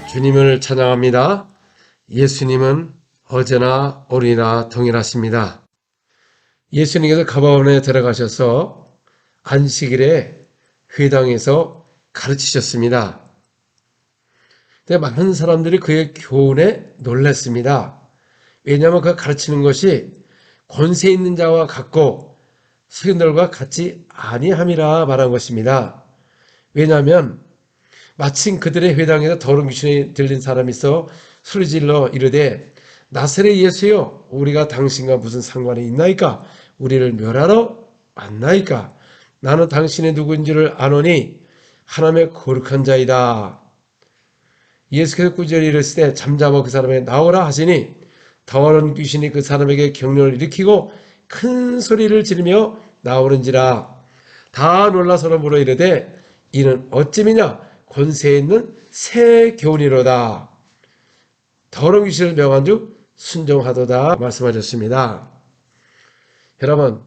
주님을 찬양합니다. 예수님은 어제나 오늘이나 동일하십니다. 예수님께서 가버나움에 들어가셔서 안식일에 회당에서 가르치셨습니다. 근데 많은 사람들이 그의 교훈에 놀랐습니다. 왜냐하면 그 가르치는 것이 권세 있는 자와 같고 서기관들과 같지 아니함이라 말한 것입니다. 왜냐하면 마침 그들의 회당에서 더러운 귀신이 들린 사람이 있어 소리질러 이르되 나사렛 예수여, 우리가 당신과 무슨 상관이 있나이까? 우리를 멸하러 왔나이까? 나는 당신이 누구인지를 아노니 하나님의 거룩한 자이다. 예수께서 꾸짖어 이르시되 잠잠어 그 사람에게 나오라 하시니 더러운 귀신이 그 사람에게 경련을 일으키고 큰 소리를 지르며 나오는지라. 다 놀라 서로 물어 이르되 이는 어찌미냐? 권세 있는 새 교훈이로다. 더러운 귀신을 명한즉 순종하도다 말씀하셨습니다. 여러분,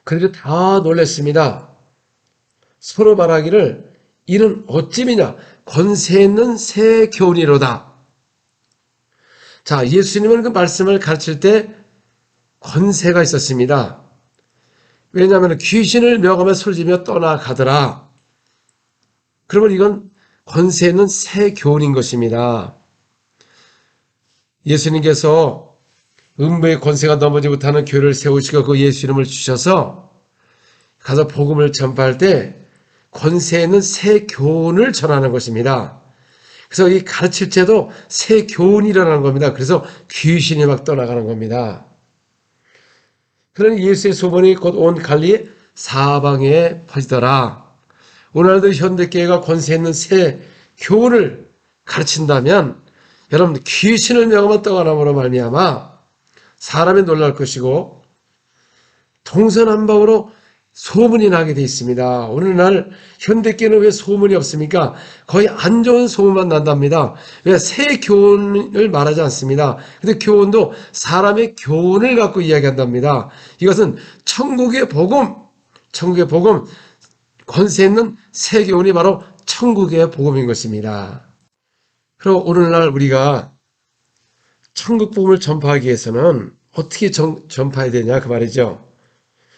그들이 다 놀랐습니다. 서로 말하기를 이는 어찌미냐? 권세 있는 새 교훈이로다. 자, 예수님은 그 말씀을 가르칠 때 권세가 있었습니다. 왜냐하면 귀신을 명하며 소리지며 떠나가더라. 그러면 이건 권세 있는 새 교훈인 것입니다. 예수님께서 음부의 권세가 넘어지지 못하는 교회를 세우시고 그 예수 이름을 주셔서 가서 복음을 전파할 때 권세 있는 새 교훈을 전하는 것입니다. 그래서 이 가르칠 때도 새 교훈이 일어나는 겁니다. 그래서 귀신이 막 떠나가는 겁니다. 그러니 예수의 소문이 곧 온 갈릴리 사방에 퍼지더라. 오늘날도 현대교회가 권세 있는 새 교훈을 가르친다면 여러분 귀신을 명하면 떠나므로 말미암아 사람이 놀랄 것이고 동서남북으로 소문이 나게 돼 있습니다. 오늘날 현대교회는 왜 소문이 없습니까? 거의 안 좋은 소문만 난답니다. 왜? 새 교훈을 말하지 않습니다. 근데 교훈도 사람의 교훈을 갖고 이야기한답니다. 이것은 천국의 복음, 권세 있는 새 교훈이 바로 천국의 복음인 것입니다. 그리고 오늘날 우리가 천국 복음을 전파하기 위해서는 어떻게 전파해야 되냐 그 말이죠.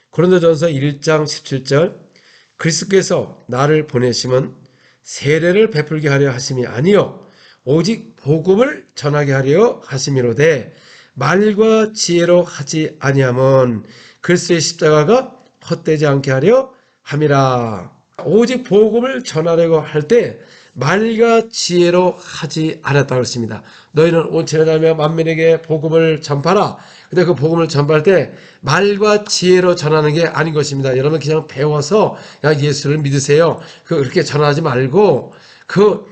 고린도전서 1장 17절 그리스도께서 나를 보내심은 세례를 베풀게 하려 하심이 아니요 오직 복음을 전하게 하려 하심이로되 말과 지혜로 하지 아니함은 그리스도의 십자가가 헛되지 않게 하려 함이라. 오직 복음을 전하려고 할 때 말과 지혜로 하지 않았다고 했습니다. 너희는 온 천하며 만민에게 복음을 전파라. 근데 그 복음을 전파할 때 말과 지혜로 전하는 게 아닌 것입니다. 여러분 그냥 배워서 그냥 예수를 믿으세요. 그렇게 전하지 말고 그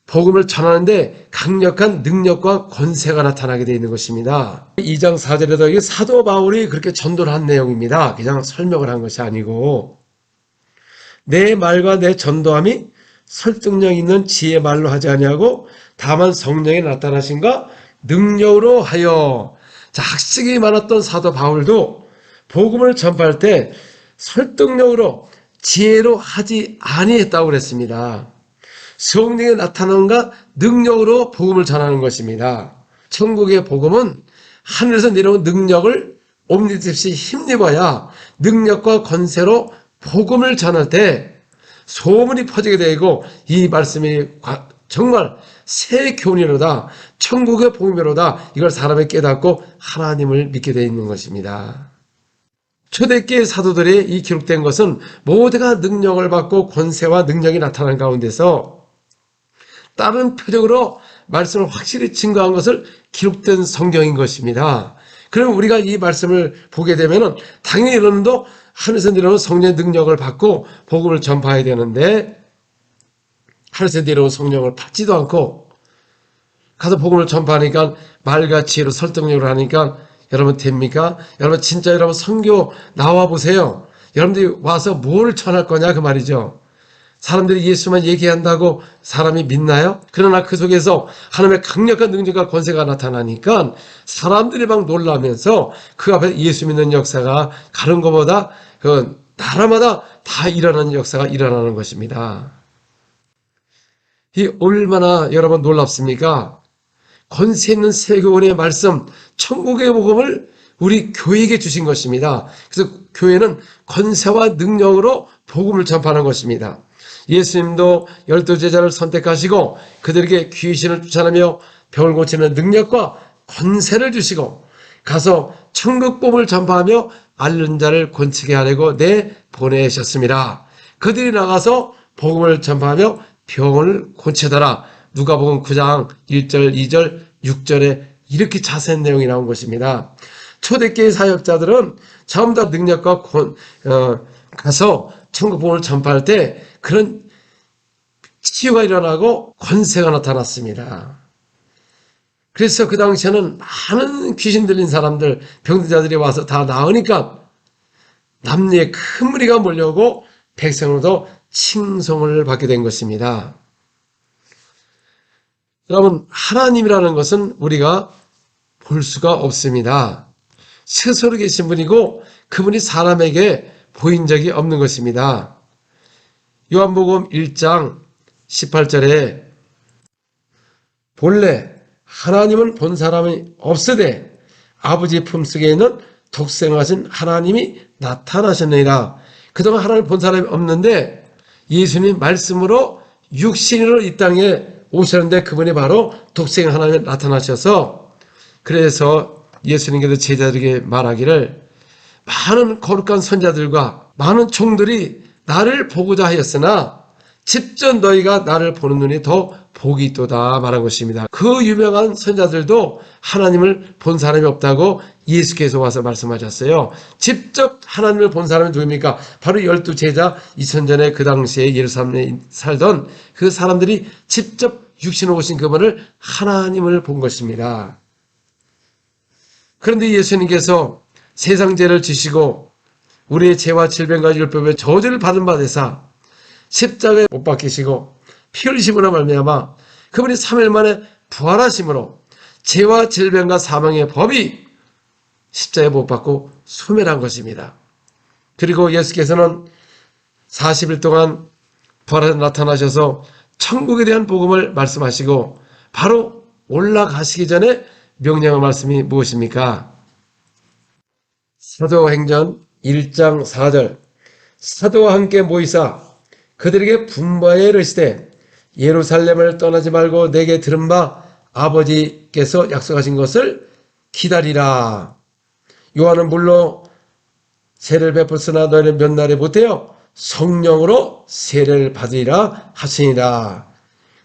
복음을 전하는데 강력한 능력과 권세가 나타나게 되어 있는 것입니다. 2장 4절에도 이게 사도 바울이 그렇게 전도를 한 내용입니다. 그냥 설명을 한 것이 아니고 내 말과 내 전도함이 설득력 있는 지혜 말로 하지 아니하고 다만 성령이 나타나신가 능력으로 하여. 자, 학식이 많았던 사도 바울도 복음을 전파할 때 설득력으로 지혜로 하지 아니했다고 그랬습니다. 성령이 나타난가 능력으로 복음을 전하는 것입니다. 천국의 복음은 하늘에서 내려온 능력을 옴니tips이 힘입어야 능력과 권세로 복음을 전할 때 소문이 퍼지게 되고 이 말씀이 정말 새 교훈이로다, 천국의 복음이로다, 이걸 사람이 깨닫고 하나님을 믿게 되어 있는 것입니다. 초대교회 사도들이 이 기록된 것은 모두가 능력을 받고 권세와 능력이 나타난 가운데서 다른 표적으로 말씀을 확실히 증거한 것을 기록된 성경인 것입니다. 그럼 우리가 이 말씀을 보게 되면 당연히 여러분도 하늘에서 내려온 성령의 능력을 받고 복음을 전파해야 되는데 하늘에서 내려온 성령을 받지도 않고 가서 복음을 전파하니까 말과 지혜로 설득력으로 하니까 여러분 됩니까? 여러분 진짜 여러분 선교 나와 보세요. 여러분들이 와서 뭘 전할 거냐 그 말이죠. 사람들이 예수만 얘기한다고 사람이 믿나요? 그러나 그 속에서 하나님의 강력한 능력과 권세가 나타나니까 사람들이 막 놀라면서 그 앞에 예수 믿는 역사가 다른 것보다 그 나라마다 다 일어나는 역사가 일어나는 것입니다. 이 얼마나 여러분 놀랍습니까? 권세 있는 세계원의 말씀, 천국의 복음을 우리 교회에게 주신 것입니다. 그래서 교회는 권세와 능력으로 복음을 전파하는 것입니다. 예수님도 12제자를 선택하시고 그들에게 귀신을 쫓아내며 병을 고치는 능력과 권세를 주시고 가서 천국 복음을 전파하며 앓는 자를 고치게 하려고 내보내셨습니다. 그들이 나가서 복음을 전파하며 병을 고치더라. 누가복음 9장 1절, 2절, 6절에 이렇게 자세한 내용이 나온 것입니다. 초대교회 사역자들은 전부 다 능력과 가서 천국 복음을 전파할 때 그런 치유가 일어나고 권세가 나타났습니다. 그래서 그 당시에는 많은 귀신 들린 사람들, 병든 자들이 와서 다 나으니까 남녀의 큰 무리가 몰려오고 백성으로도 칭송을 받게 된 것입니다. 여러분, 하나님이라는 것은 우리가 볼 수가 없습니다. 스스로 계신 분이고 그분이 사람에게 보인 적이 없는 것입니다. 요한복음 1장 18절에 본래 하나님은 본 사람이 없으되 아버지 품속에 있는 독생하신 하나님이 나타나셨느니라. 그동안 하나님을 본 사람이 없는데 예수님 말씀으로 육신으로 이 땅에 오셨는데 그분이 바로 독생 하나님이 나타나셔서 그래서 예수님께서 제자들에게 말하기를 많은 거룩한 선자들과 많은 종들이 나를 보고자 하였으나 직접 너희가 나를 보는 눈이 더 복이 있도다 말한 것입니다. 그 유명한 선자들도 하나님을 본 사람이 없다고 예수께서 와서 말씀하셨어요. 직접 하나님을 본 사람이 누굽니까? 바로 12제자 2000전에 그 당시에 예루살렘에 살던 그 사람들이 직접 육신으로 오신 그분을 하나님을 본 것입니다. 그런데 예수님께서 세상 죄를 지시고 우리의 죄와 질병과 율법의 저주를 받은 바 되사 십자가에 못 박히시고 피 흘리심으로 말미암아 그분이 3일 만에 부활하심으로 죄와 질병과 사망의 법이 십자가에 못 박고 소멸한 것입니다. 그리고 예수께서는 40일 동안 부활해서 나타나셔서 천국에 대한 복음을 말씀하시고 바로 올라가시기 전에 명령의 말씀이 무엇입니까? 사도행전 1장 4절 사도와 함께 모이사 그들에게 분부하여 이르시되 예루살렘을 떠나지 말고 내게 들은 바 아버지께서 약속하신 것을 기다리라. 요한은 물로 세례를 베풀으나 너희는 몇 날에 못해요 성령으로 세례를 받으리라 하시니라.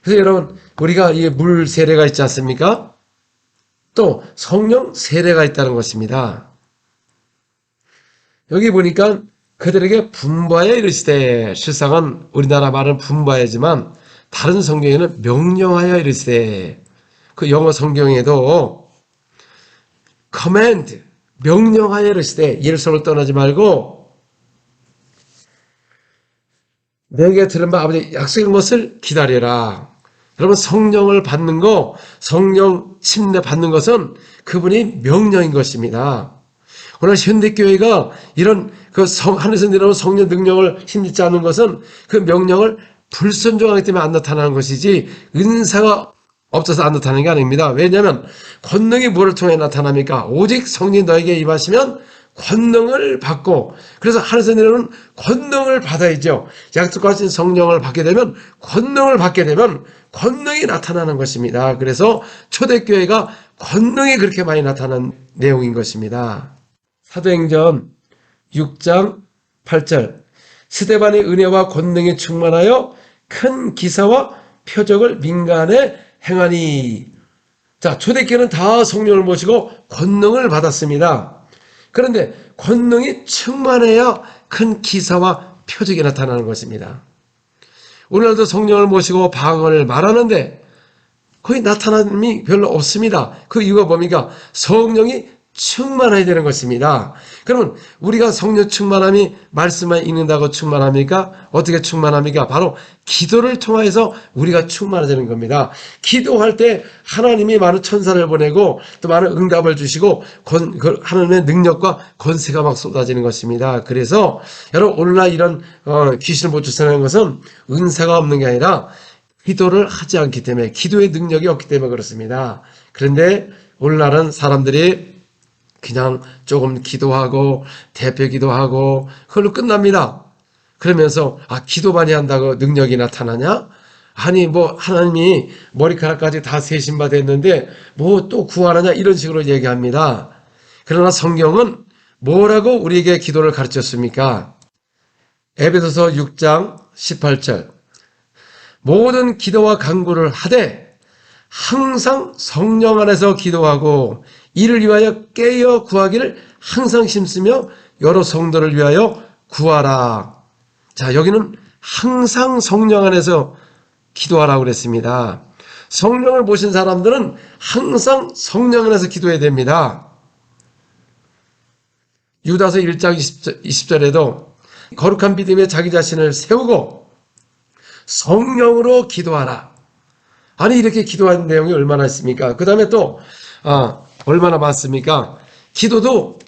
그래서 여러분 우리가 이 물 세례가 있지 않습니까? 또 성령 세례가 있다는 것입니다. 여기 보니까 그들에게 분부하여 이르시되 실상은 우리나라 말은 분부하여지만 다른 성경에는 명령하여 이르시되 그 영어 성경에도 command 명령하여 이르시되 예루살렘을 떠나지 말고 내게 들은 바 아버지 약속한 것을 기다려라. 여러분 성령을 받는 거 성령 침례 받는 것은 그분이 명령인 것입니다. 오늘 현대교회가 이런 하늘에서 내려오는 성령 능력을 힘입지 않는 것은 그 명령을 불순종하기 때문에 안 나타나는 것이지 은사가 없어서 안 나타나는 게 아닙니다. 왜냐하면 권능이 뭐를 통해 나타납니까? 오직 성령이 너에게 임하시면 권능을 받고 그래서 하늘에서 내려오는 권능을 받아야죠. 약속하신 성령을 받게 되면 권능을 받게 되면 권능이 나타나는 것입니다. 그래서 초대교회가 권능이 그렇게 많이 나타나는 내용인 것입니다. 사도행전 6장 8절 스데반의 은혜와 권능에 충만하여 큰 기사와 표적을 민간에 행하니. 자, 초대교회는 다 성령을 모시고 권능을 받았습니다. 그런데 권능이 충만해야 큰 기사와 표적이 나타나는 것입니다. 오늘날도 성령을 모시고 방언을 말하는데 거의 나타남이 별로 없습니다. 그 이유가 뭡니까? 성령이 충만해야 되는 것입니다. 그러면 우리가 성령 충만함이 말씀만 읽는다고 충만합니까? 어떻게 충만합니까? 바로 기도를 통해서 우리가 충만해지는 겁니다. 기도할 때 하나님이 많은 천사를 보내고 또 많은 응답을 주시고 하나님의 능력과 권세가 막 쏟아지는 것입니다. 그래서 여러분 오늘날 이런 귀신을 못 쫓아내는 것은 은사가 없는 게 아니라 기도를 하지 않기 때문에, 기도의 능력이 없기 때문에 그렇습니다. 그런데 오늘날은 사람들이 그냥 조금 기도하고 대표 기도하고 그걸로 끝납니다. 그러면서 기도 많이 한다고 능력이 나타나냐? 아니 하나님이 머리카락까지 다 세신 바 됐는데 또 구하느냐? 이런 식으로 얘기합니다. 그러나 성경은 뭐라고 우리에게 기도를 가르쳤습니까? 에베소서 6장 18절, 모든 기도와 간구를 하되 항상 성령 안에서 기도하고 이를 위하여 깨어 구하기를 항상 힘쓰며 여러 성도를 위하여 구하라. 자, 여기는 항상 성령 안에서 기도하라고 그랬습니다. 성령을 모신 사람들은 항상 성령 안에서 기도해야 됩니다. 유다서 1장 20절에도 거룩한 믿음에 자기 자신을 세우고 성령으로 기도하라. 아니, 이렇게 기도하는 내용이 얼마나 있습니까? 그 다음에 또 얼마나 많습니까? 기도도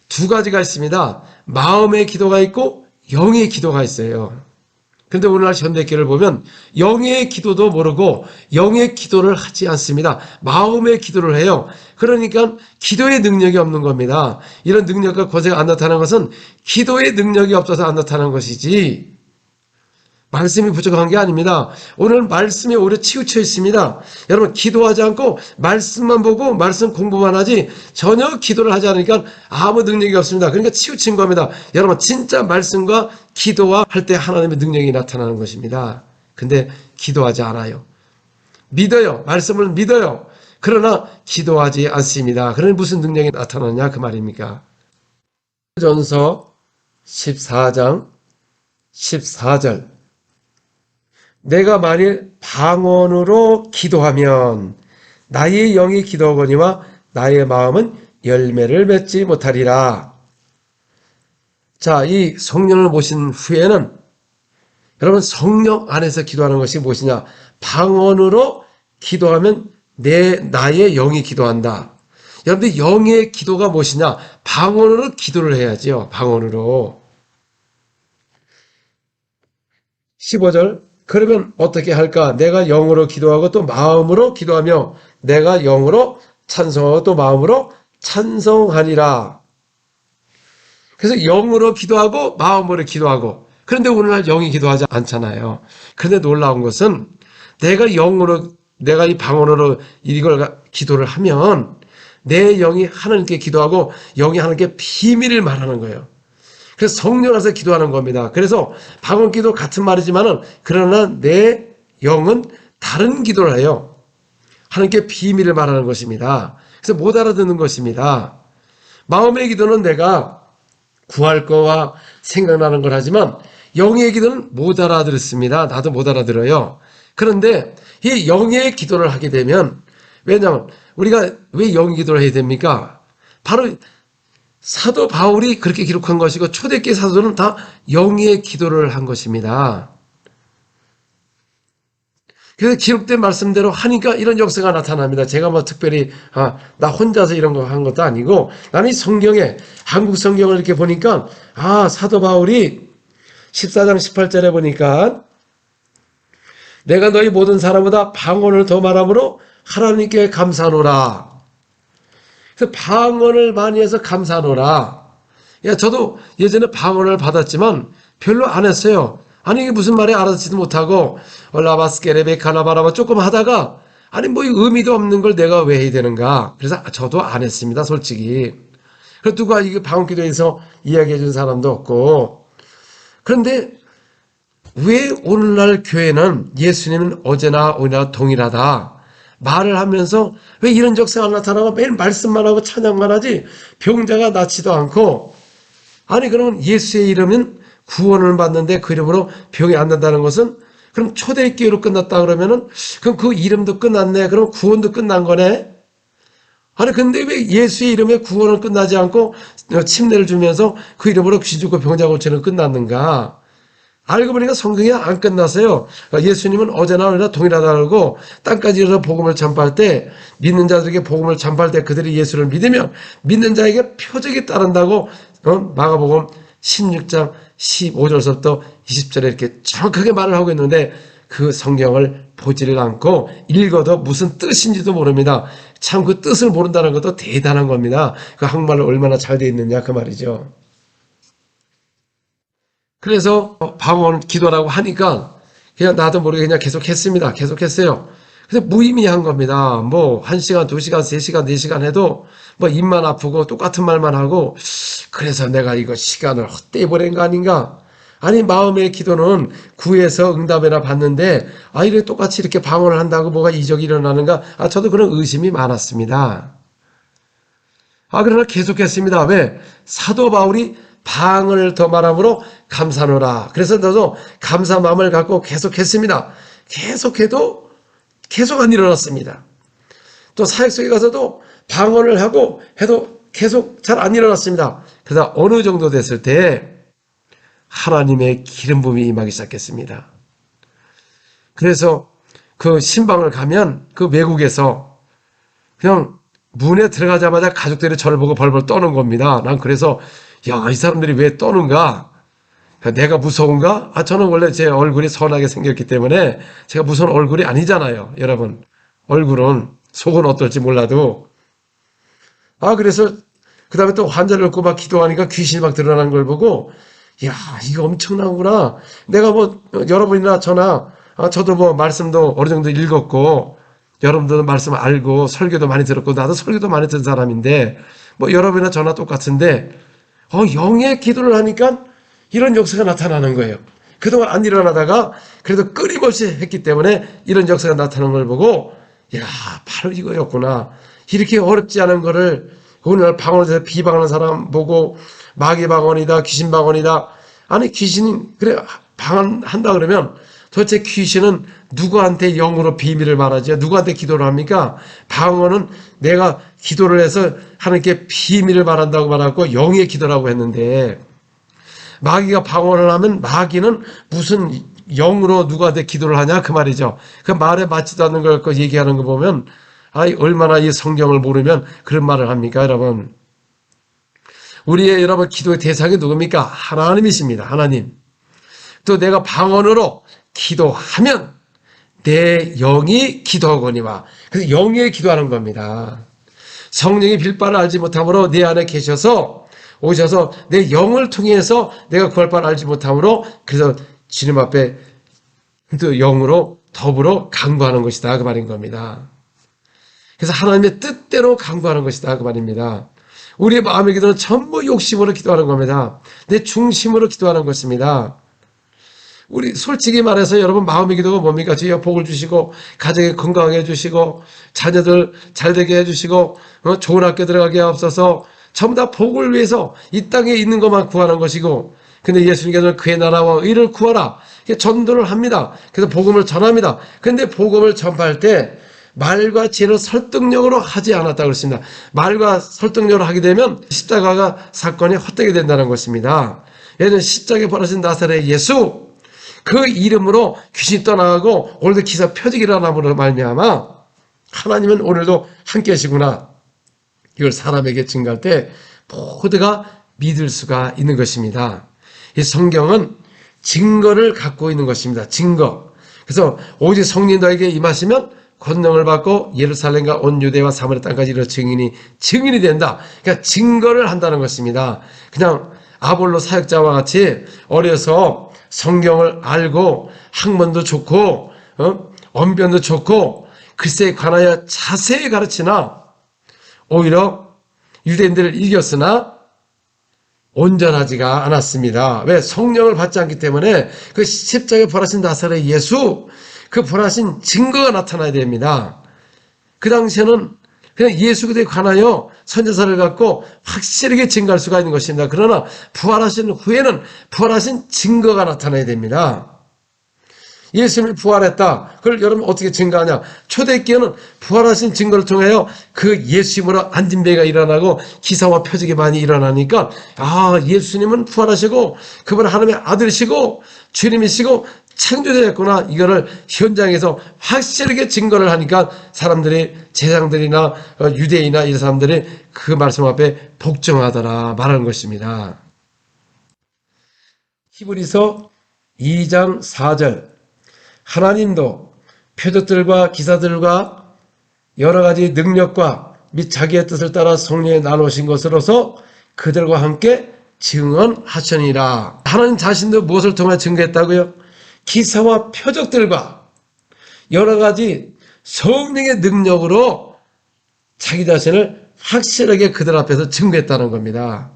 두 가지가 있습니다. 마음의 기도가 있고 영의 기도가 있어요. 그런데 오늘날 현대교를 보면 영의 기도도 모르고 영의 기도를 하지 않습니다. 마음의 기도를 해요. 그러니까 기도의 능력이 없는 겁니다. 이런 능력과 권세가 안 나타나는 것은 기도의 능력이 없어서 안 나타나는 것이지 말씀이 부족한 게 아닙니다. 오늘 말씀이 오히려 치우쳐 있습니다. 여러분, 기도하지 않고 말씀만 보고 말씀 공부만 하지 전혀 기도를 하지 않으니까 아무 능력이 없습니다. 그러니까 치우친 겁니다. 여러분, 진짜 말씀과 기도와 할 때 하나님의 능력이 나타나는 것입니다. 근데 기도하지 않아요. 믿어요. 말씀을 믿어요. 그러나 기도하지 않습니다. 그러니 무슨 능력이 나타나냐 그 말입니까? 전서 14장 14절, 내가 만일 방언으로 기도하면 나의 영이 기도하거니와 나의 마음은 열매를 맺지 못하리라. 자, 이 성령을 모신 후에는 여러분, 성령 안에서 기도하는 것이 무엇이냐? 방언으로 기도하면 나의 영이 기도한다. 여러분들, 영의 기도가 무엇이냐? 방언으로 기도를 해야죠. 방언으로. 15절, 그러면 어떻게 할까? 내가 영으로 기도하고 또 마음으로 기도하며 내가 영으로 찬송하고 또 마음으로 찬송하니라. 그래서 영으로 기도하고 마음으로 기도하고, 그런데 오늘날 영이 기도하지 않잖아요. 그런데 놀라운 것은 내가 이 방언으로 이걸 기도를 하면 내 영이 하나님께 기도하고 영이 하나님께 비밀을 말하는 거예요. 그래서 성령 안에서 기도하는 겁니다. 그래서 방언 기도 같은 말이지만은 그러나 내 영은 다른 기도를 해요. 하나님께 비밀을 말하는 것입니다. 그래서 못 알아듣는 것입니다. 마음의 기도는 내가 구할 거와 생각나는 걸 하지만 영의 기도는 못 알아들었습니다. 나도 못 알아들어요. 그런데 이 영의 기도를 하게 되면, 왜냐하면 우리가 왜 영의 기도를 해야 됩니까? 바로 사도 바울이 그렇게 기록한 것이고 초대교회 사도는 다 영의 기도를 한 것입니다. 그래서 기록된 말씀대로 하니까 이런 역사가 나타납니다. 제가 특별히 나 혼자서 이런 거 한 것도 아니고, 나는 이 성경에, 한국 성경을 이렇게 보니까 사도 바울이 14장 18절에 보니까 내가 너희 모든 사람보다 방언을 더 말함으로 하나님께 감사하노라. 그래서 방언을 많이 해서 감사하노라. 저도 예전에 방언을 받았지만 별로 안 했어요. 아니, 이게 무슨 말이 알아듣지도 못하고 라바스케레베카나바라바 조금 하다가 의미도 없는 걸 내가 왜 해야 되는가. 그래서 저도 안 했습니다, 솔직히. 그래서 누가 이게 방언기도에서 이야기해 준 사람도 없고. 그런데 왜 오늘날 교회는 예수님은 어제나 오늘나 동일하다 말을 하면서 왜 이런 적사가 나타나고 매일 말씀만 하고 찬양만 하지 병자가 낫지도 않고, 그러면 예수의 이름은 구원을 받는데 그 이름으로 병이 안 난다는 것은, 그럼 초대교회로 끝났다 그러면은 그럼 그 이름도 끝났네. 그럼 구원도 끝난 거네. 근데 왜 예수의 이름에 구원은 끝나지 않고 침례를 주면서 그 이름으로 귀 죽고 병자 고치는 끝났는가? 알고 보니까 성경이 안 끝났어요. 예수님은 어제나 오늘나 동일하다고 땅까지 이르러 복음을 전파할 때, 믿는 자들에게 복음을 전파할 때 그들이 예수를 믿으면 믿는 자에게 표적이 따른다고 마가복음 16장 15절서부터 20절에 이렇게 정확하게 말을 하고 있는데, 그 성경을 보지를 않고 읽어도 무슨 뜻인지도 모릅니다. 참 그 뜻을 모른다는 것도 대단한 겁니다. 그 한국말로 얼마나 잘 돼 있느냐 그 말이죠. 그래서 방언 기도라고 하니까 그냥 나도 모르게 그냥 계속 했습니다. 계속 했어요. 근데 무의미한 겁니다. 뭐 1시간, 2시간, 3시간, 4시간 해도 뭐 입만 아프고 똑같은 말만 하고, 그래서 내가 이거 시간을 헛되이 보낸 거 아닌가? 아니, 마음의 기도는 구해서 응답이나 받는데 이래 똑같이 이렇게 방언을 한다고 뭐가 이적이 일어나는가? 저도 그런 의심이 많았습니다. 그러나 계속했습니다. 왜? 사도 바울이 방언을 더 말함으로 감사노라. 그래서 저도 감사 마음을 갖고 계속했습니다. 계속해도 계속 안 일어났습니다. 또 사역 속에 가서도 방언을 하고 해도 계속 잘 안 일어났습니다. 그러다 어느 정도 됐을 때 하나님의 기름 부음이 임하기 시작했습니다. 그래서 그 신방을 가면 그 외국에서 그냥 문에 들어가자마자 가족들이 저를 보고 벌벌 떠는 겁니다. 난 그래서 이 사람들이 왜 떠는가? 내가 무서운가? 저는 원래 제 얼굴이 선하게 생겼기 때문에 제가 무서운 얼굴이 아니잖아요. 여러분, 얼굴은 속은 어떨지 몰라도. 그래서 그 다음에 또 환자를 얻고 막 기도하니까 귀신이 막 드러나는 걸 보고 이거 엄청나구나. 내가 뭐 여러분이나 저도 뭐 말씀도 어느 정도 읽었고 여러분들도 말씀 알고 설교도 많이 들었고 나도 설교도 많이 듣는 사람인데 뭐 여러분이나 저나 똑같은데 영의 기도를 하니까 이런 역사가 나타나는 거예요. 그동안 안 일어나다가 그래도 끊임없이 했기 때문에 이런 역사가 나타나는 걸 보고 바로 이거였구나. 이렇게 어렵지 않은 거를 오늘 방언에서 비방하는 사람 보고 마귀 방언이다, 귀신 방언이다. 아니 귀신이 그래 방언한다 그러면 도대체 귀신은 누구한테 영으로 비밀을 말하죠? 누구한테 기도를 합니까? 방언은 내가 기도를 해서 하나님께 비밀을 말한다고 말하고 영의 기도라고 했는데 마귀가 방언을 하면 마귀는 무슨 영으로 누구한테 기도를 하냐 그 말이죠. 그 말에 맞지도 않는 걸 얘기하는 거 보면 얼마나 이 성경을 모르면 그런 말을 합니까 여러분. 우리의 여러분 기도의 대상이 누굽니까? 하나님이십니다. 하나님. 또 내가 방언으로 기도하면 내 영이 기도하거니와. 그래서 영이 기도하는 겁니다. 성령이 빌바를 알지 못함으로 내 안에 오셔서 내 영을 통해서 내가 구할 바를 알지 못함으로 그래서 주님 앞에 또 영으로 더불어 간구하는 것이다 그 말인 겁니다. 그래서 하나님의 뜻대로 간구하는 것이다 그 말입니다. 우리의 마음의 기도는 전부 욕심으로 기도하는 겁니다. 내 중심으로 기도하는 것입니다. 우리 솔직히 말해서 여러분 마음의 기도가 뭡니까? 주여 복을 주시고 가정에 건강하게 해주시고 자녀들 잘되게 해주시고 좋은 학교 들어가게 하옵소서. 전부 다 복을 위해서 이 땅에 있는 것만 구하는 것이고, 근데 예수님께서는 그의 나라와 의를 구하라 전도를 합니다. 그래서 복음을 전합니다. 근데 복음을 전파할 때 말과 지혜로 설득력으로 하지 않았다고 그랬습니다. 말과 설득력으로 하게 되면 십자가가 사건이 헛되게 된다는 것입니다. 예전 십자가에 벌어진 나사렛 예수 그 이름으로 귀신이 떠나가고 오늘도 기사 표적이 일어남으로 말미암아 하나님은 오늘도 함께하시구나. 이걸 사람에게 증거할 때 모두가 믿을 수가 있는 것입니다. 이 성경은 증거를 갖고 있는 것입니다. 증거. 그래서 오직 성령 너에게 임하시면 권능을 받고 예루살렘과 온 유대와 사마리아 땅까지 이르러 증인이 된다. 그러니까 증거를 한다는 것입니다. 그냥 아볼로 사역자와 같이 어려서 성경을 알고 학문도 좋고 언변도 좋고 글쎄에 관하여 자세히 가르치나 오히려 유대인들을 이겼으나 온전하지가 않았습니다. 왜? 성령을 받지 않기 때문에 그 십자가에 부활하신 나사렛 예수 그 부활하신 증거가 나타나야 됩니다. 그 당시에는 그냥 예수 그리스도에 관하여 선지서를 갖고 확실하게 증거할 수가 있는 것입니다. 그러나 부활하신 후에는 부활하신 증거가 나타나야 됩니다. 예수님이 부활했다. 그걸 여러분 어떻게 증거하냐? 초대교회는 부활하신 증거를 통하여 그 예수님으로 안진배가 일어나고 기사와 표적이 많이 일어나니까 예수님은 부활하시고 그분 하나님의 아들이시고 주님이시고 창조자였구나. 이거를 현장에서 확실하게 증거를 하니까 사람들이 제사장들이나 유대인이나 이 사람들이 그 말씀 앞에 복종하더라 말하는 것입니다. 히브리서 2장 4절 하나님도 표적들과 기사들과 여러 가지 능력과 및 자기의 뜻을 따라 성령에 나누신 것으로서 그들과 함께 증언하시니라. 하나님 자신도 무엇을 통해 증거했다고요? 기사와 표적들과 여러 가지 성령의 능력으로 자기 자신을 확실하게 그들 앞에서 증거했다는 겁니다.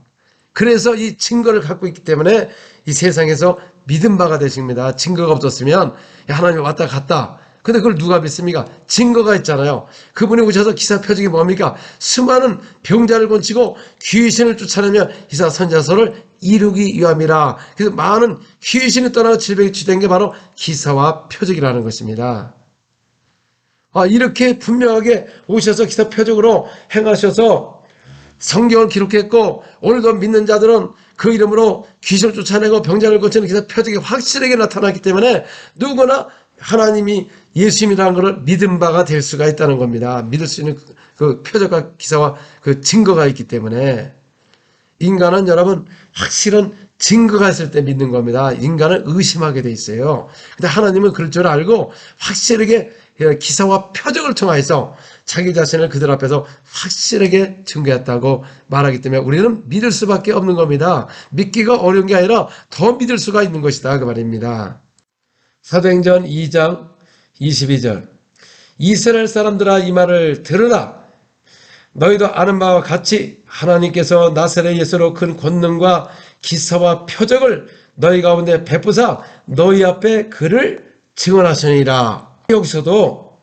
그래서 이 증거를 갖고 있기 때문에 이 세상에서 믿음 바가 되십니다. 증거가 없었으면 하나님이 왔다 갔다. 근데 그걸 누가 믿습니까? 증거가 있잖아요. 그분이 오셔서 기사 표적이 뭡니까? 수많은 병자를 고치고 귀신을 쫓아내며 기사 선자서를 이루기 위함이라. 그래서 많은 귀신이 떠나고 질병이 치유된 게 바로 기사와 표적이라는 것입니다. 이렇게 분명하게 오셔서 기사 표적으로 행하셔서 성경을 기록했고 오늘도 믿는 자들은 그 이름으로 귀신을 쫓아내고 병자를 고치는 기사 표적이 확실하게 나타났기 때문에 누구나 하나님이 예수님이라는 것을 믿은 바가 될 수가 있다는 겁니다. 믿을 수 있는 그 표적과 기사와 그 증거가 있기 때문에 인간은 여러분 확실한 증거가 있을 때 믿는 겁니다. 인간은 의심하게 돼 있어요. 근데 하나님은 그럴 줄 알고 확실하게 기사와 표적을 통해서 자기 자신을 그들 앞에서 확실하게 증거했다고 말하기 때문에 우리는 믿을 수밖에 없는 겁니다. 믿기가 어려운 게 아니라 더 믿을 수가 있는 것이다 그 말입니다. 사도행전 2장 22절 이스라엘 사람들아 이 말을 들으라. 너희도 아는 바와 같이 하나님께서 나사렛 예수로 큰 권능과 기사와 표적을 너희 가운데 베푸사 너희 앞에 그를 증언하시니라. 여기서도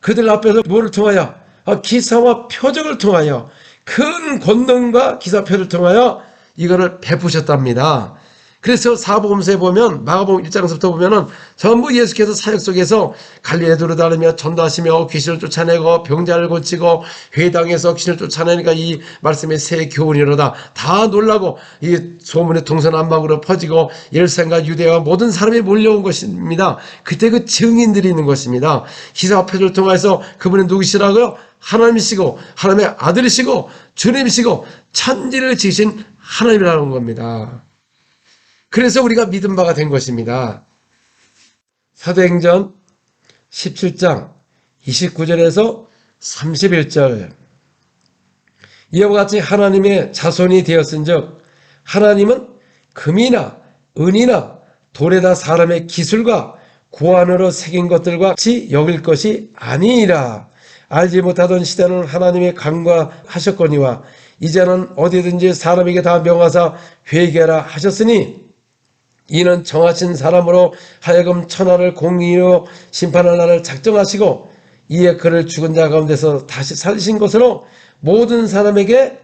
그들 앞에서 뭐를 통하여? 기사와 표적을 통하여 큰 권능과 기사 표적을 통하여 이거를 베푸셨답니다. 그래서 사복음서에 보면 마가복음 1장부터 보면은 전부 예수께서 사역 속에서 갈릴리에 두루다니며 전도하시며 귀신을 쫓아내고 병자를 고치고 회당에서 귀신을 쫓아내니까 이 말씀의 새 교훈이로다. 다 놀라고 이 소문이 동서남북으로 퍼지고 예루살렘과 유대와 모든 사람이 몰려온 것입니다. 그때 그 증인들이 있는 것입니다. 기사와 표적을 통해서 그분이 누구시라고요? 하나님이시고 하나님의 아들이시고 주님이시고 천지를 지으신 하나님이라는 겁니다. 그래서 우리가 믿은 바가 된 것입니다. 사도행전 17장 29절에서 31절 이와 같이 하나님의 자손이 되었은즉 하나님은 금이나 은이나 돌에다 사람의 기술과 고안으로 새긴 것들과 같이 여길 것이 아니니라. 알지 못하던 시대는 하나님이 간과하셨거니와 이제는 어디든지 사람에게 다 명하사 회개하라 하셨으니 이는 정하신 사람으로 하여금 천하를 공의로 심판할 날을 작정하시고 이에 그를 죽은 자 가운데서 다시 살리신 것으로 모든 사람에게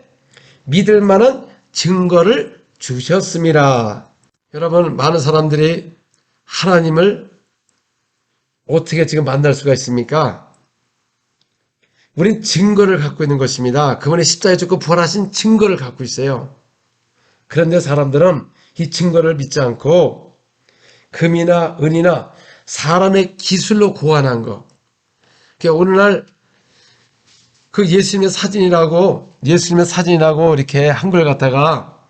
믿을 만한 증거를 주셨습니다. 여러분, 많은 사람들이 하나님을 어떻게 지금 만날 수가 있습니까? 우린 증거를 갖고 있는 것입니다. 그분의 십자가에 죽고 부활하신 증거를 갖고 있어요. 그런데 사람들은 이 증거를 믿지 않고 금이나 은이나 사람의 기술로 고안한 거. 그러니까 오늘날 그 예수님의 사진이라고 이렇게 한글 갖다가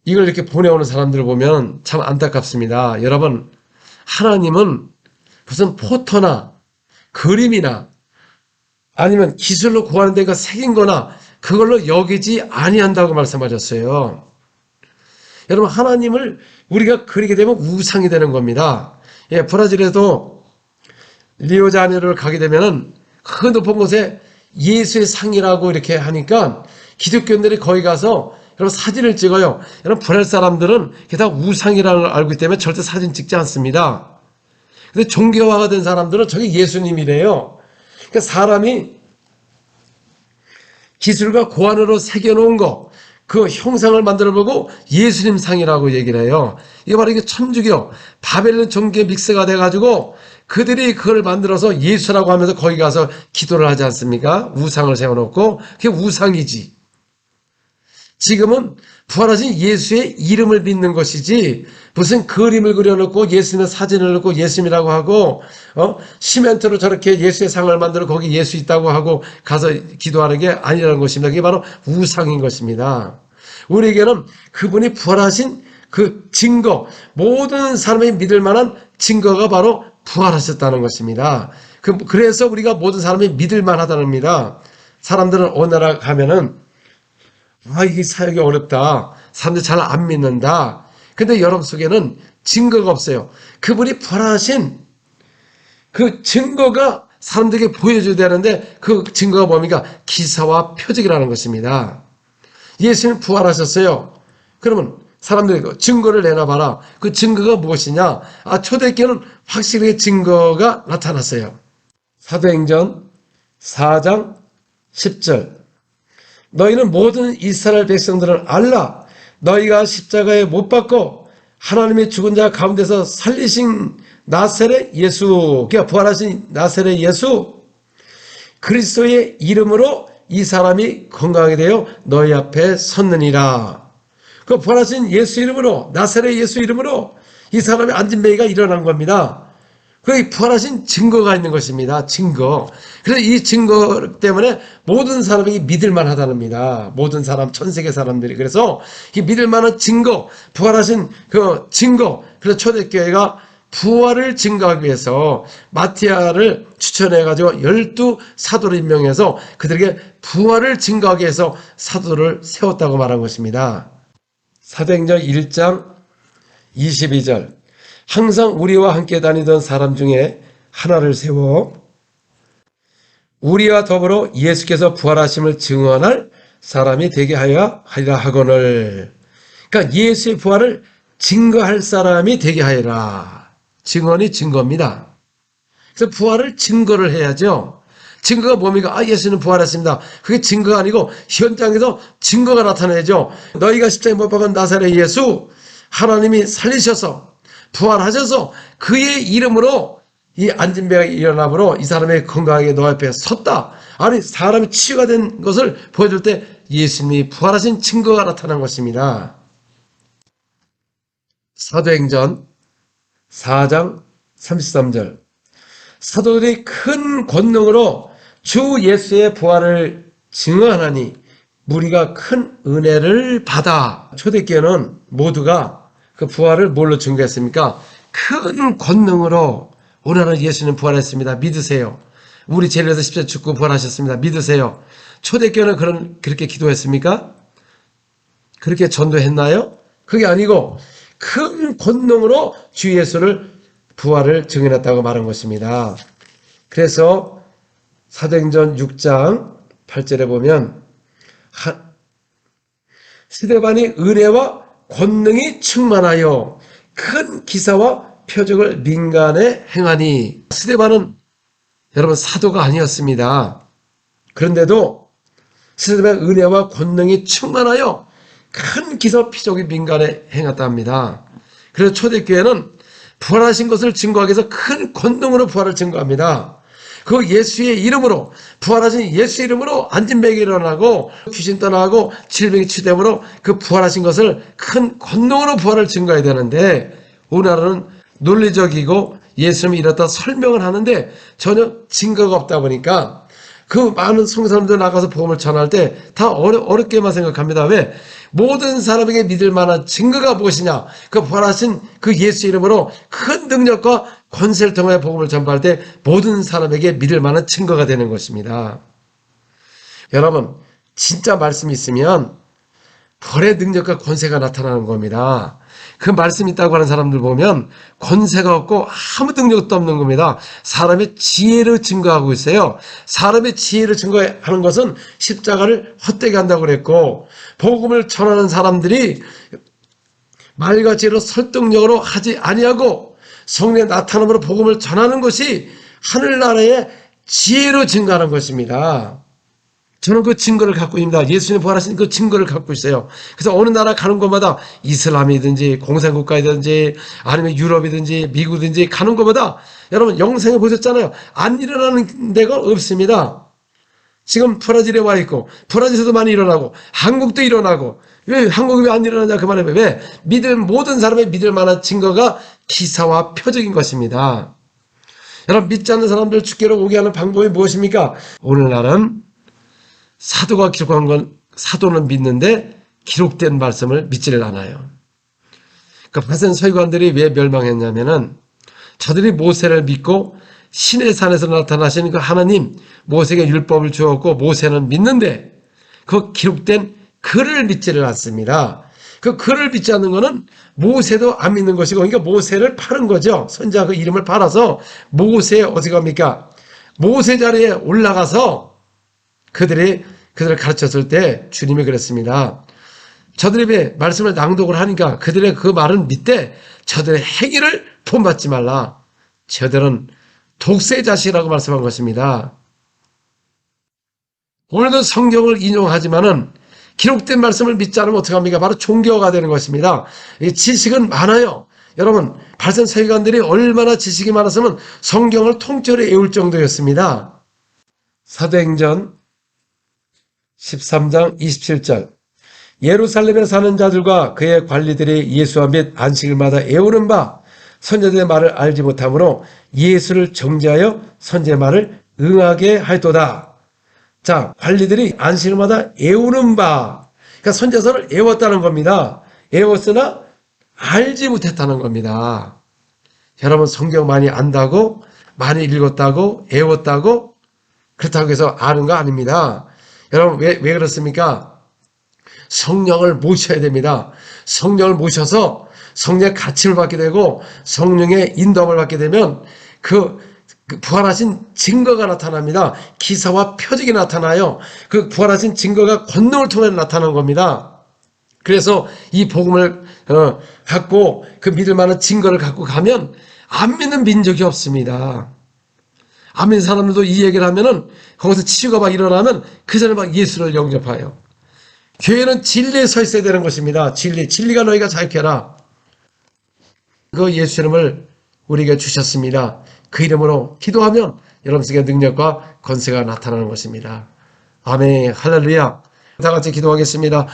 이걸 이렇게 보내오는 사람들을 보면 참 안타깝습니다. 여러분, 하나님은 무슨 포토나 그림이나 아니면 기술로 고하는 데가 새긴 거나 그걸로 여기지 아니한다고 말씀하셨어요. 여러분, 하나님을 우리가 그리게 되면 우상이 되는 겁니다. 브라질에도 리오자네이루를 가게 되면은 그 높은 곳에 예수의 상이라고 이렇게 하니까 기독교인들이 거기 가서 여러분 사진을 찍어요. 여러분, 브라질 사람들은 그게 다 우상이라는 걸 알고 있기 때문에 절대 사진 찍지 않습니다. 근데 종교화가 된 사람들은 저게 예수님이래요. 그러니까 사람이 기술과 고안으로 새겨놓은 거, 그 형상을 만들어보고 예수님 상이라고 얘기를 해요. 이거 바로 이게 천주교, 바벨론 종교 믹스가 돼가지고 그들이 그걸 만들어서 예수라고 하면서 거기 가서 기도를 하지 않습니까? 우상을 세워놓고 그게 우상이지. 지금은 부활하신 예수의 이름을 믿는 것이지 무슨 그림을 그려놓고 예수님의 사진을 넣고 예수님이라고 하고 시멘트로 저렇게 예수의 상을 만들어 거기 예수 있다고 하고 가서 기도하는 게 아니라는 것입니다. 그게 바로 우상인 것입니다. 우리에게는 그분이 부활하신 그 증거, 모든 사람이 믿을 만한 증거가 바로 부활하셨다는 것입니다. 그래서 우리가 모든 사람이 믿을 만하다는겁니다. 사람들은 어느 나라 가면은 이게 사역이 어렵다. 사람들이 잘 안 믿는다. 근데 여러분 속에는 증거가 없어요. 그분이 부활하신 그 증거가 사람들에게 보여줘야 되는데 그 증거가 뭡니까? 기사와 표적이라는 것입니다. 예수님 부활하셨어요. 그러면 사람들이 증거를 내놔봐라. 그 증거가 무엇이냐? 초대교회는 확실하게 증거가 나타났어요. 사도행전 4장 10절. 너희는 모든 이스라엘 백성들을 알라. 너희가 십자가에 못 박고 하나님의 죽은 자 가운데서 살리신 나사렛 예수, 그러니까 부활하신 나사렛 예수 그리스도의 이름으로 이 사람이 건강하게 되어 너희 앞에 섰느니라. 그 부활하신 예수 이름으로, 나사렛 예수 이름으로 이 사람의 안진뱅이가 일어난 겁니다. 그 부활하신 증거가 있는 것입니다. 증거. 그래서 이 증거 때문에 모든 사람이 믿을 만하다는겁니다. 모든 사람, 전 세계 사람들이. 그래서 이 믿을 만한 증거, 부활하신 그 증거. 그래서 초대교회가 부활을 증거하기 위해서 마티아를 추천해가지고 12사도를 임명해서 그들에게 부활을 증거하기 위해서 사도를 세웠다고 말한 것입니다. 사도행전 1장 22절. 항상 우리와 함께 다니던 사람 중에 하나를 세워 우리와 더불어 예수께서 부활하심을 증언할 사람이 되게 하리라 하거늘. 그러니까 예수의 부활을 증거할 사람이 되게 하리라. 증언이 증거입니다. 그래서 부활을 증거를 해야죠. 증거가 뭡니까? 예수는 부활했습니다. 그게 증거가 아니고 현장에서 증거가 나타나야죠. 너희가 십자가에 못 박은 나사렛 예수 하나님이 살리셔서 부활하셔서 그의 이름으로 이 안진뱅이가 일어남으로 이 사람의 건강하게 너 앞에 섰다. 아니 사람이 치유가 된 것을 보여줄 때 예수님이 부활하신 증거가 나타난 것입니다. 사도행전 4장 33절. 사도들이 큰 권능으로 주 예수의 부활을 증언하니 무리가 큰 은혜를 받아. 초대교회는 모두가 그 부활을 뭘로 증거했습니까? 큰 권능으로. 오늘은 예수는 부활했습니다. 믿으세요. 우리 죄에서 십자가에 죽고 부활하셨습니다. 믿으세요. 초대교회는 그렇게 기도했습니까? 그렇게 전도했나요? 그게 아니고 큰 권능으로 주 예수를 부활을 증언했다고 말한 것입니다. 그래서 사도행전 6장 8절에 보면 스데반이 은혜와 권능이 충만하여 큰 기사와 표적을 민간에 행하니. 스데반은 여러분 사도가 아니었습니다. 그런데도 스데반의 은혜와 권능이 충만하여 큰 기사 표적이 민간에 행했다 합니다. 그래서 초대교회는 부활하신 것을 증거하기 위해서 큰 권능으로 부활을 증거합니다. 그 예수의 이름으로, 부활하신 예수 이름으로 안진뱅이 일어나고 귀신 떠나고 질병이 치유됨으로 그 부활하신 것을 큰 권능으로 부활을 증거해야 되는데 오늘날은 논리적이고 예수님이 이렇다 설명을 하는데 전혀 증거가 없다 보니까 그 많은 성사람들 나가서 복음을 전할 때 다 어렵게만 생각합니다. 왜? 모든 사람에게 믿을 만한 증거가 무엇이냐? 그 부활하신 그 예수 이름으로 큰 능력과 권세를 통해 복음을 전파할 때 모든 사람에게 믿을 만한 증거가 되는 것입니다. 여러분, 진짜 말씀이 있으면 벌의 능력과 권세가 나타나는 겁니다. 그 말씀이 있다고 하는 사람들 보면 권세가 없고 아무 능력도 없는 겁니다. 사람의 지혜를 증거하고 있어요. 사람의 지혜를 증거하는 것은 십자가를 헛되게 한다고 그랬고 복음을 전하는 사람들이 말과 지혜로 설득력으로 하지 아니하고 성령의 나타남으로 복음을 전하는 것이 하늘나라의 지혜로 증거하는 것입니다. 저는 그 증거를 갖고 있습니다. 예수님 부활하신 그 증거를 갖고 있어요. 그래서 어느 나라 가는 곳마다 이슬람이든지 공산국가이든지 아니면 유럽이든지 미국이든지 가는 곳마다 여러분 영상에 보셨잖아요. 안 일어나는 데가 없습니다. 지금 브라질에 와 있고 브라질에서도 많이 일어나고 한국도 일어나고 왜 한국이 왜 안 일어나냐 그 말이에요. 왜? 모든 사람의 믿을 만한 증거가 기사와 표적인 것입니다. 여러분 믿지 않는 사람들 주께로 오게 하는 방법이 무엇입니까? 오늘날은 사도가 기록한 건 사도는 믿는데 기록된 말씀을 믿지를 않아요. 그러니까 바센 서기관들이 왜 멸망했냐면은 저들이 모세를 믿고 시내 산에서 나타나신 그 하나님, 모세에게 율법을 주었고 모세는 믿는데 그 기록된 글을 믿지를 않습니다. 그 글을 믿지 않는 것은 모세도 안 믿는 것이고, 그러니까 모세를 팔은 거죠. 선지자 그 이름을 팔아서 모세 어디 갑니까? 모세 자리에 올라가서 그들을 가르쳤을 때 주님이 그랬습니다. 저들의 말씀을 낭독을 하니까 그들의 그 말은 믿되 저들의 행위를 본받지 말라. 저들은 독세자식이라고 말씀한 것입니다. 오늘도 성경을 인용하지만은 기록된 말씀을 믿지 않으면 어떻게 합니까? 바로 종교가 되는 것입니다. 이 지식은 많아요. 여러분, 발전 세계관들이 얼마나 지식이 많았으면 성경을 통째로 외울 정도였습니다. 사도행전 13장 27절. 예루살렘에 사는 자들과 그의 관리들이 예수와 및 안식일마다 외우는 바 선지자들의 말을 알지 못하므로 예수를 정죄하여 선지자의 말을 응하게 하였도다. 자, 관리들이 안식일마다 외우는 바, 그러니까 선지자서를 외웠다는 겁니다. 외웠으나 알지 못했다는 겁니다. 여러분, 성경 많이 안다고, 많이 읽었다고, 외웠다고, 그렇다고 해서 아는 거 아닙니다. 여러분, 왜 그렇습니까? 성령을 모셔야 됩니다. 성령을 모셔서 성령의 가침을 받게 되고 성령의 인도함을 받게 되면 그 부활하신 증거가 나타납니다. 기사와 표적이 나타나요. 그 부활하신 증거가 권능을 통해 나타나는 겁니다. 그래서 이 복음을 갖고 그 믿을 만한 증거를 갖고 가면 안 믿는 민족이 없습니다. 안 믿는 사람들도 이 얘기를 하면은 거기서 치유가 막 일어나면 그 전에 막 예수를 영접해요. 교회는 진리에 서 있어야 되는 것입니다. 진리가 너희가 자유케 그 예수 이름을 우리에게 주셨습니다. 그 이름으로 기도하면 여러분에게 능력과 권세가 나타나는 것입니다. 아멘. 할렐루야. 다 같이 기도하겠습니다.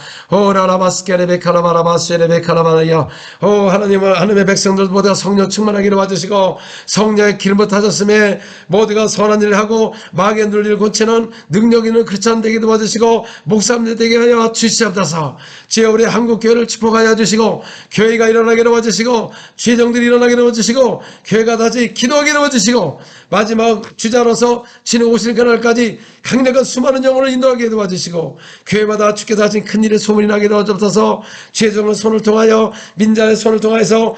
하나님을 하나님의 백성들 모두가 성령 충만하기를 와주시고 성령의 기름을 타셨음에 모두가 선한 일을 하고 마귀의 눌리를 고치는 능력 있는 크리스찬 되게 도와주시고 목사님들 되게 하여 주시옵소서. 주여 우리 한국교회를 축복하여 주시고 교회가 일어나게 도와주시고 죄정들이 일어나게 도와주시고 교회가 다시 기도하게 도와주시고 마지막 주자로서 주님 오실 그날까지 강력한 수많은 영혼을 인도하게 도와주시고 교회마다 주께서 하신 큰 일의 소문이 나게 도와주옵소서. 죄정의 손을 통하여 민자의 손을 통해서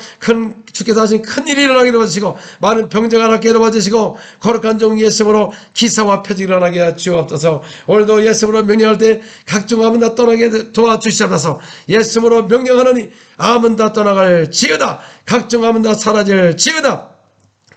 주께서 하신 큰 일이 일어나게 도와주시고 많은 병자가 낫게 도와주시고 거룩한 종 예수로 기사와 표적이 일어나게 하시옵소서. 오늘도 예수로 명령할 때 각종 암은 다 떠나게 도와주시옵소서. 예수로 명령하노니 암은 다 떠나갈 지어다. 각종 암은 다 사라질 지어다.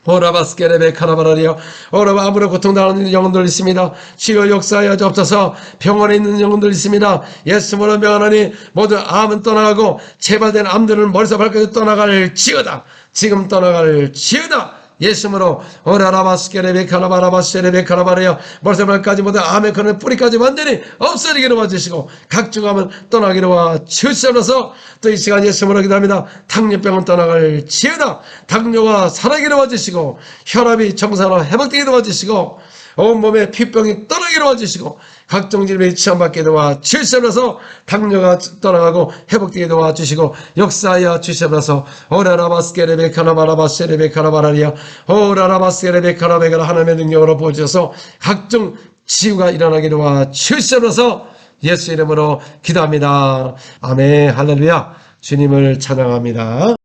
오라바스케레베 카라바라리요. 오라바 아무런 고통당하는 영혼들 있습니다. 치료 역사하여 주옵소서. 병원에 있는 영혼들 있습니다. 예수로 명하노니 모두 암은 떠나가고 재발된 암들은 머리서 발까지 떠나갈 지어다. 지금 떠나갈 지어다. 예수로 오라라바스케레베 카라바라바스케레베 카라바라요. 머리서 발까지 모두 암의 그런 뿌리까지 완전히 없어지기로 와주시고 각종 암은 떠나기로 와주시옵소서. 또 이 시간 예수로 기도합니다. 당뇨병은 떠나갈 지어다. 당뇨가 사라지기로 와주시고 혈압이 정상으로 회복되기로 와주시고 온몸에 피병이 떠나기로 와주시고 각종 질병이 치료받게 도와주시옵소서. 당뇨가 떠나가고 회복되게 도와주시고 역사하여 주시옵소서. 오라라바스케레베 카라바라바스케레베 카라바라리아 오라라바스케레베 카라베가 하나님의 능력으로 보여주셔서 각종 치유가 일어나게 도와주시옵소서. 예수 이름으로 기도합니다. 아멘. 할렐루야. 주님을 찬양합니다.